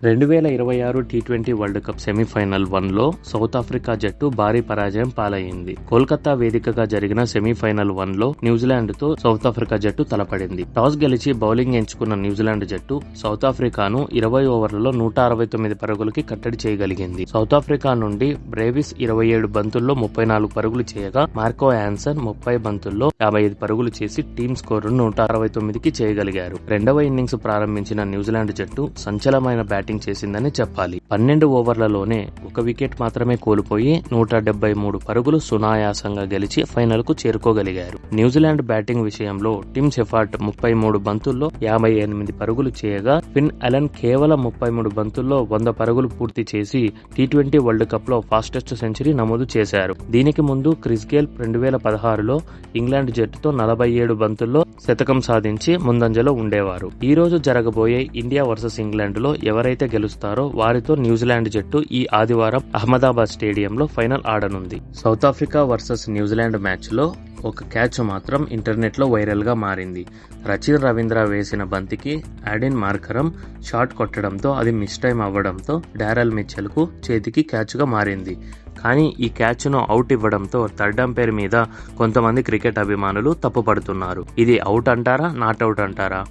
2026 టీ20 world cup semifinal 1లో South Africa జట్టు భారీ పరాజయం పాలయ్యింది. కోల్కతా వేదికగా జరిగిన సెమీఫైనల్ 1లో న్యూజిలాండ్తో సౌత్ ఆఫ్రికా జట్టు తలపడింది. టాస్ గెలిచి బౌలింగ్ ఎంచుకున్న న్యూజిలాండ్ జట్టు సౌత్ ఆఫ్రికాను 20 ఓవర్లలో 169 పరుగులకి కట్టడి చేయగలిగింది. సౌత్ ఆఫ్రికా నుండి బ్రేవిస్ 27 బంతుల్లో 34 పరుగులు చేయగా మార్కో యాన్సన్ 30 బంతుల్లో 55 పరుగులు చేసి టీమ్ స్కోరును 169కి చేయగలిగారు. రెండవ ఇన్నింగ్స్ ప్రారంభించిన న్యూజిలాండ్ జట్టు సంచలనమైన బ్యాటింగ్ చేసిందని చెప్పాలి. 12 ఓవర్లలోనే ఒక వికెట్ మాత్రమే కోల్పోయి 173 పరుగులు సునాయాసంగా గెలిచి ఫైనల్ కు చేరుకోగలిగారు. న్యూజిలాండ్ బ్యాటింగ్ విషయంలో టిమ్ షెఫర్డ్ 33 బంతుల్లో 58 పరుగులు చేయగా ఫిన్ అలెన్ కేవలం 33 బంతుల్లో 100 పరుగులు పూర్తి చేసి టీ20 వరల్డ్ కప్ లో ఫాస్టెస్ట్ సెంచరీ నమోదు చేశారు. దీనికి ముందు క్రిస్ గేల్ 2016లో ఇంగ్లాండ్ జట్టుతో 47 బంతుల్లో శతకం సాధించి ముందంజలో ఉండేవారు. ఈ రోజు జరగబోయే ఇండియా వర్సెస్ ఇంగ్లాండ్ లో ఎవరైతే గెలుస్తారో వారితో న్యూజిలాండ్ జట్టు ఈ ఆదివారం అహ్మదాబాద్ స్టేడియంలో ఫైనల్ ఆడనుంది. South Africa versus New Zealand match లో ఒక క్యాచ్ మాత్రం ఇంటర్నెట్ లో వైరల్ గా మారింది. రచిన్ రవీంద్ర వేసిన బంతికి ఆడిన్ మార్కరం షాట్ కొట్టడంతో అది మిస్ టైం అవ్వడంతో డారెల్ మిచెల్ కు చేతికి క్యాచ్ గా మారింది. కానీ ఈ క్యాచ్ ను అవుట్ ఇవ్వడంతో థర్డ్ అంపైర్ మీద కొంతమంది క్రికెట్ అభిమానులు తప్పుపడుతున్నారు. ఇది అవుట్ అంటారా, నాట్ అవుట్ అంటారా?